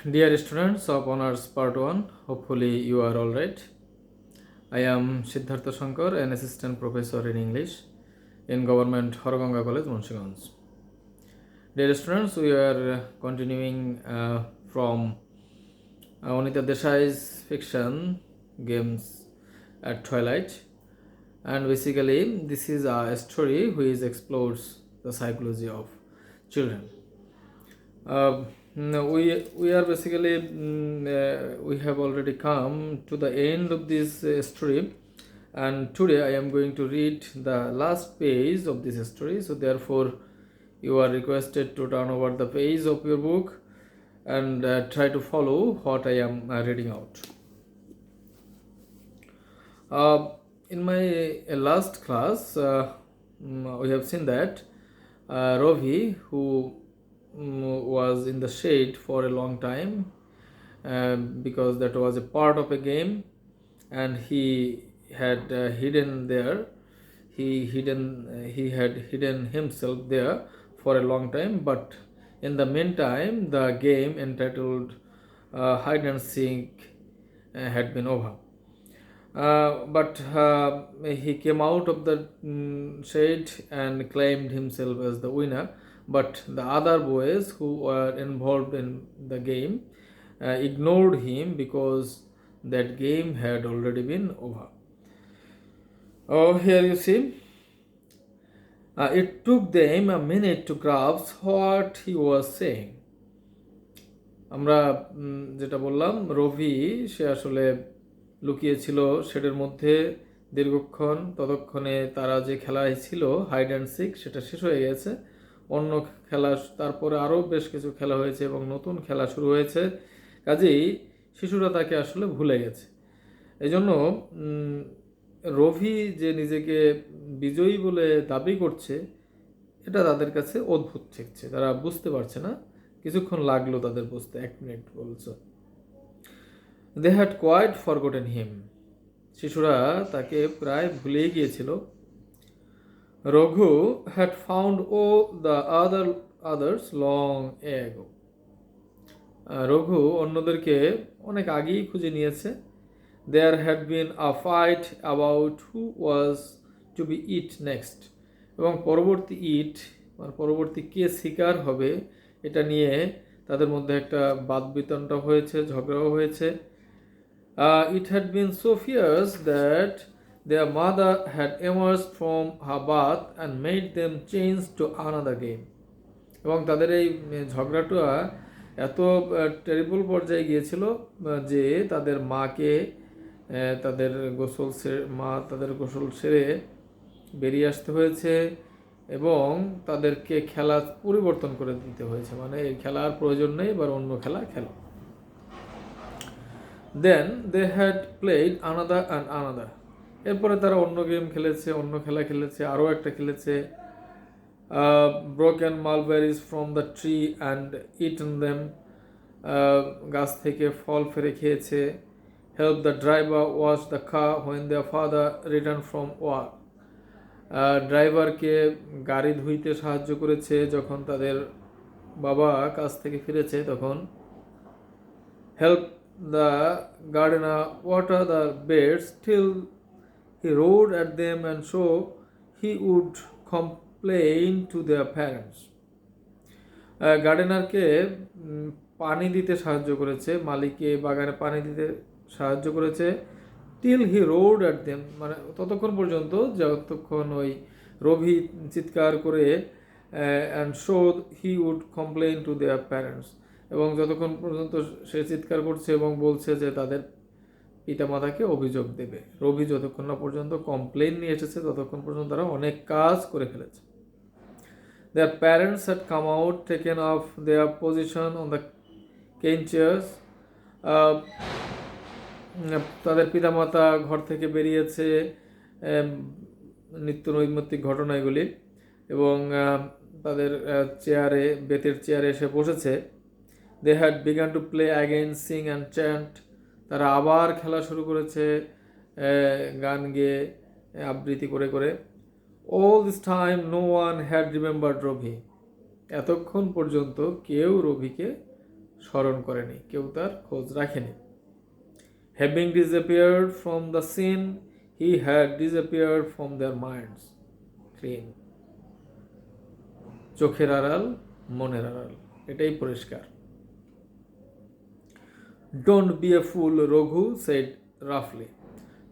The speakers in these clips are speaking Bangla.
Dear students of Honors Part 1, hopefully you are all right. I am Siddhartha Shankar, an assistant professor in English in Government Horoganga College, Munshiganj. Dear students, we are continuing from Anita Desai's fiction Games at Twilight, and basically this is a story which explores the psychology of children. No, we are basically we have already come to the end of this story, and today I am going to read the last page of this story. So therefore, you are requested to turn over the page of your book and try to follow what I am reading out. In my last class, we have seen that Rovi, who was in the shade for a long time because that was a part of a game, and he had hidden there. He had hidden himself there for a long time, but in the meantime, the game entitled Hide and Seek had been over. But he came out of the shade and claimed himself as the winner. But the other boys who were involved in the game ignored him because that game had already been over. Oh, here you see. It took them a minute to grasp what he was saying. আমরা যেটা বললাম, রবি সে আসলে লুকিয়েছিল শেডের মধ্যে দীর্ঘক্ষণ। ততক্ষণে তারা যে খেলায় ছিল হাইড অ্যান্ড সিক, সেটা শেষ হয়ে গেছে। অন্য খেলা তারপরে আরও বেশ কিছু খেলা হয়েছে এবং নতুন খেলা শুরু হয়েছে। কাজেই শিশুরা তাকে আসলে ভুলে গেছে। এই জন্য রবি যে নিজেকে বিজয়ী বলে দাবি করছে, এটা তাদের কাছে অদ্ভুত ঠেকছে। তারা বুঝতে পারছে না। কিছুক্ষণ লাগলো তাদের বুঝতে, 1 মিনিট বলছে। They had quite forgotten him. শিশুরা তাকে প্রায় ভুলেই গিয়েছিল। Raghu had found all the others long ago. Raghu অন্যদেরকে অনেক আগেই খুঁজে নিয়েছে। There had been a fight about who was to be eat next. এবং পরবর্তী কে শিকার হবে, এটা নিয়ে তাদের মধ্যে একটা বাদবিতণ্ডা হয়েছে, ঝগড়াও হয়েছে। It had been so fierce that their mother had emerged from her bath and made them change to another game. এবং তাদের এই ঝগড়াটা এত টেরিবল পর্যায়ে গিয়েছিল যে তাদের মাকে তাদের গোসল সেরে বেরিয়ে আসতে হয়েছে এবং তাদেরকে খেলা পরিবর্তন করে দিতে হয়েছে। মানে এই খেলার প্রয়োজন নেই, এবার অন্য খেলা খেলো। Then they had played another and another. এরপরে তারা অন্য গেম খেলেছে, অন্য খেলা খেলেছে, আরও একটা খেলেছে। Broken mulberries from the tree and eaten them. গাছ থেকে ফল ফেরে খেয়েছে। Help the driver wash the car when their father return from work. ড্রাইভারকে গাড়ি ধুইতে সাহায্য করেছে যখন তাদের বাবা কাজ থেকে ফিরেছে তখন। Help the gardener water the beds till he roared at them and so he would complain to their parents. গার্ডেনারকে পানি দিতে সাহায্য করেছে, মালিককে বাগানে পানি দিতে সাহায্য করেছে। Till he roared at them, মানে ততক্ষণ পর্যন্ত যতক্ষণ ওই রবি চিৎকার করে and so he would complain to their parents, এবং যতক্ষণ পর্যন্ত সে চিৎকার করছে এবং বলছে যে তাদের পিতামাতাকে অভিযোগ দেবে। রবি যতক্ষণ না পর্যন্ত কমপ্লেইন নিয়ে এসেছে ততক্ষণ পর্যন্ত তারা অনেক কাজ করে ফেলেছে। Their parents had come out, taken off their position on the cane chairs. তাদের পিতামাতা ঘর থেকে বেরিয়েছে, নিত্য নৈমিত্তিক ঘটনা এগুলি, এবং তাদের বেতের চেয়ারে এসে বসেছে। They had begun to play again, sing and chant. তারা আবার খেলা শুরু করেছে, গান গেয়ে আবৃত্তি করে করে। All this time no one had remembered রবি। এতক্ষণ পর্যন্ত কেউ রবিকে স্মরণ করেনি, কেউ তার খোঁজ রাখেনি। Having disappeared from the scene, he had disappeared from their minds. Clean. চোখের আড়াল, মনের আড়াল, এটাই পরিষ্কার। Don't be a fool, Raghu said roughly.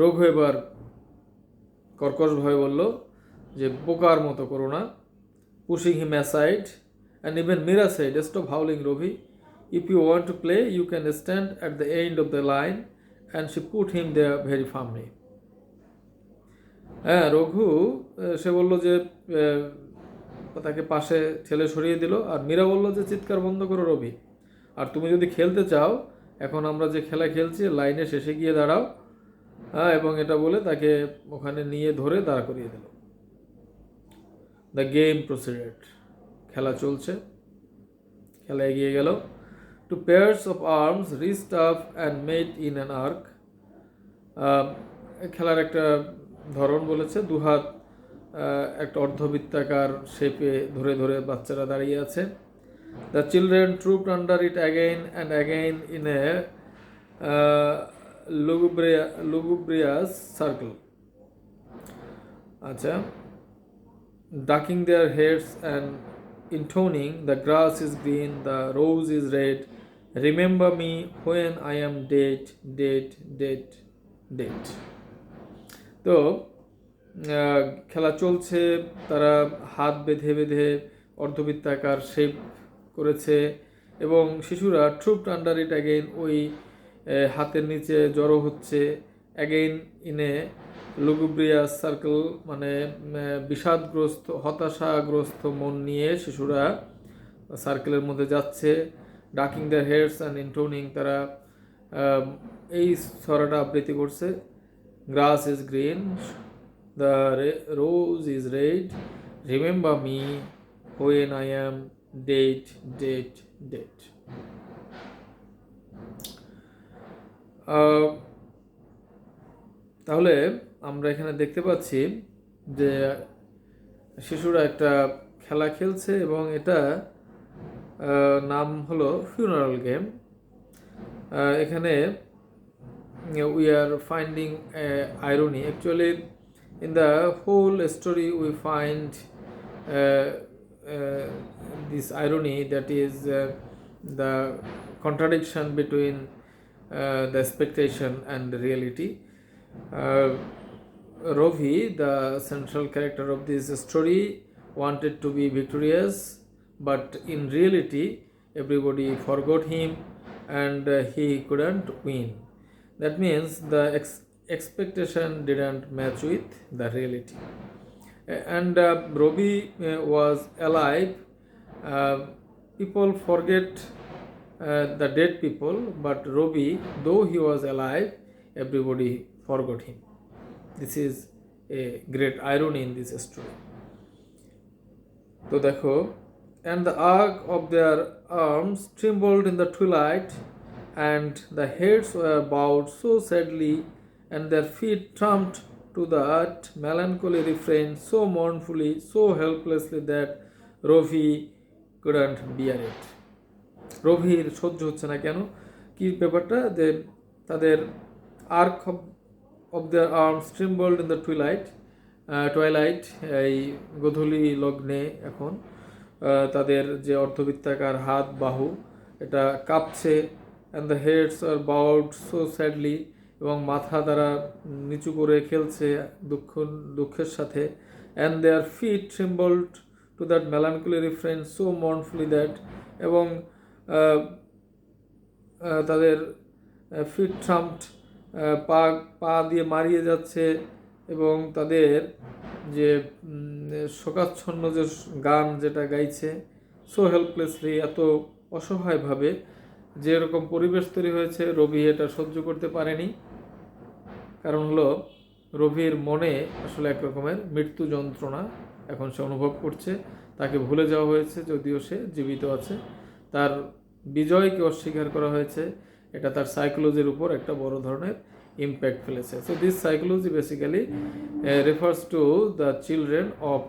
Raghu এবার কর্কশভাবে বলল যে বোকার মতো করো না। Pushing him aside, and even Mira said, stop howling, Rovi. If you want to play, you can stand at the end of the line, and she put him there very firmly. হ্যাঁ, রঘু সে বলল যে তাকে পাশে ঠেলে সরিয়ে দিল, আর মীরা বলল যে চিৎকার বন্ধ করো রবি, আর তুমি যদি খেলতে চাও, এখন আমরা যে খেলা খেলছি লাইনে শেষে গিয়ে দাঁড়াও। হ্যাঁ, এবং এটা বলে তাকে ওখানে নিয়ে ধরে দাঁড় করিয়ে দিল। দ্য গেম প্রসিডেড, খেলা চলছে, খেলা এগিয়ে গেল। Two pairs of arms reached up and made in an arc. খেলার একটা ধরন বলেছে, দুহাত একটা অর্ধবৃত্তাকার শেপে ধরে ধরে বাচ্চারা দাঁড়িয়ে আছে। The children trooped under it again and again in a lugubrious circle. আচ্ছা, ducking their heads and intoning, the grass is green, the rose is red, remember me when I am dead, dead, dead, dead. তো খেলা চলছে, তারা হাত বেঁধে বেঁধে অর্ধবৃত্তাকার শেপ করেছে, এবং শিশুরা ট্রুপড আন্ডার ইট অ্যাগেইন, ওই হাতের নিচে জড়ো হচ্ছে। অ্যাগেইন ইন এ লুগুব্রিয়াস সার্কেল, মানে বিষাদগ্রস্ত, হতাশাগ্রস্ত মন নিয়ে শিশুরা সার্কেলের মধ্যে যাচ্ছে। ডাকিং দ্য হেডস অ্যান্ড ইন্টোনিং, তারা এই ছড়াটা আবৃত্তি করছে। গ্রাস is green, the rose is red, remember me when I am dead, dead, dead. তাহলে আমরা এখানে দেখতে পাচ্ছি যে শিশুরা একটা খেলা খেলছে, এবং এটা নাম হলো ফিউনারাল গেম। এখানে we are finding irony. Actually, in the whole story we find this irony, that is the contradiction between the expectation and the reality. Rovi, the central character of this story, wanted to be victorious, but in reality everybody forgot him and he couldn't win. That means the expectation didn't match with the reality. And Rovi was alive. People forget the dead people, but Rovi, though he was alive, everybody forgot him. This is a great irony in this story. তো দেখো, and the arc of their arms trembled in the twilight, and the heads were bowed so sadly, and their feet trumped to that melancholy refrain so mournfully, so helplessly, that Rovi couldn't bear it. রভির সহ্য হচ্ছে না। কেন, কি ব্যাপারটা, যে তাদের arc of their arms trembled in the twilight, এই গোধূলি লগ্নে এখন তাদের যে অর্ধবৃত্তাকার হাত বাহু এটা কাঁপছে। And the heads are bowed so sadly, এবং মাথা তারা নিচু করে খেলছে দুঃখের সাথে। And their feet trembled to that melancholy refrain so mournfully that, এবং তাদের ফিট ট্রাম্পড, পা দিয়ে মারিয়ে যাচ্ছে, এবং তাদের যে শোকাচ্ছন্ন যে গান যেটা গাইছে, সো হেল্পলেসলি, এত অসহায়ভাবে, যেরকম পরিবেশ তৈরি হয়েছে, রবি এটা সহ্য করতে পারেনি। কারণ হলো রবির মনে আসলে এক রকমের মৃত্যু যন্ত্রণা এখন সে অনুভব করছে। তাকে ভুলে যাওয়া হয়েছে, যদিও সে জীবিত আছে। তার বিজয়কে অস্বীকার করা হয়েছে, এটা তার সাইকোলজির উপর একটা বড় ধরনের ইম্প্যাক্ট ফেলেছে। So this psychology basically refers to the children of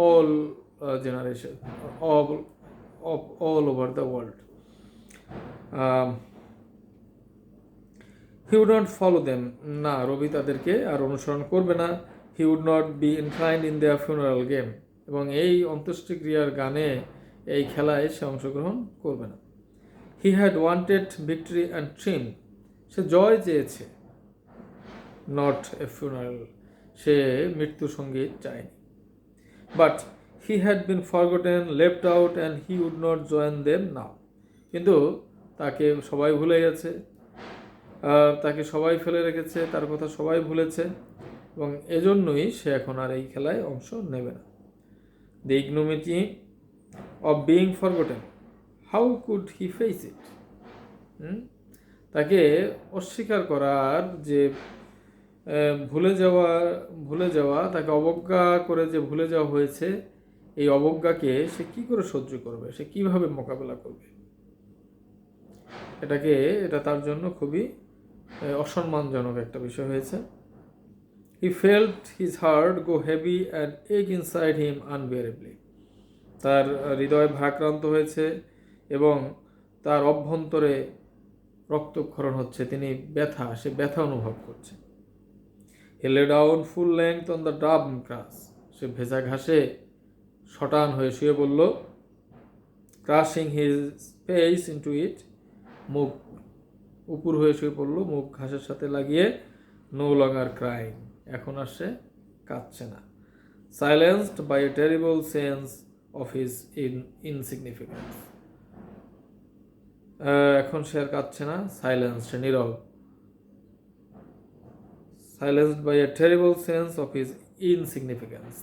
all generation, all over the world. He would not follow them, না রবি তাদেরকে আর অনুসরণ করবে না। He would not be inclined in their funeral game, এবং এই অন্ত্যেষ্টিক্রিয়ার গানে, এই খেলায় সে অংশগ্রহণ করবে না। He had wanted victory and triumph, সে জয় চেয়েছে, নট এ ফিউনারাল, সে মৃত্যু সঙ্গীত চায়নি। But he had been forgotten, left out, and he would not join them now, কিন্তু তাকে সবাই ভুলে গেছে, তাকে সবাই ফেলে রেখেছে, তার কথা সবাই ভুলেছে, এবং এজন্যই সে এখন আর এই খেলায় অংশ নেবে না। The ignominy of being forgotten, how could he face it, তাকে অস্বীকার করার যে ভুলে যাওয়া, তাকে অবজ্ঞা করে যে ভুলে যাওয়া হয়েছে, এই অবজ্ঞাকে সে কি করে সহ্য করবে, সে কিভাবে মোকাবেলা করবে? এটা তার জন্য খুবই অসম্মানজনক একটা বিষয় হয়েছে। He felt his heart go heavy and এক ইনসাইড হিম আনবিয়ারেবলি, তার হৃদয় ভারাক্রান্ত হয়েছে এবং তার অভ্যন্তরে রক্তক্ষরণ হচ্ছে, সে ব্যথা অনুভব করছে। He lay down full length on the damp grass, সে ভেজা ঘাসে শটান হয়ে শুয়ে পড়ল। Crushing his face into it, মুখ উপর হয়ে শুয়ে পড়ল, মুখ ঘাসের সাথে লাগিয়ে। নো লঙ্গার ক্রাইং, এখন আর সে কাঁদছে না। Silenced by a terrible sense of his insignificance, এখন সে আর কাঁদছে না, সাইলেন্স, সে নীরব। Silenced by a terrible sense of his insignificance,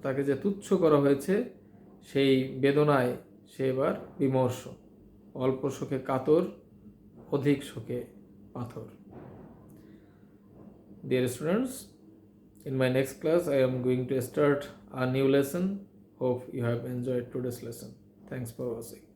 তাকে যে তুচ্ছ করা হয়েছে সেই বেদনায় সে এবার বিমর্ষ, অল্প শোকে কাতর, অধিক শোকে পাথর। Dear students, in my next class I am going to start a new lesson. Hope you have enjoyed today's lesson. Thanks for watching.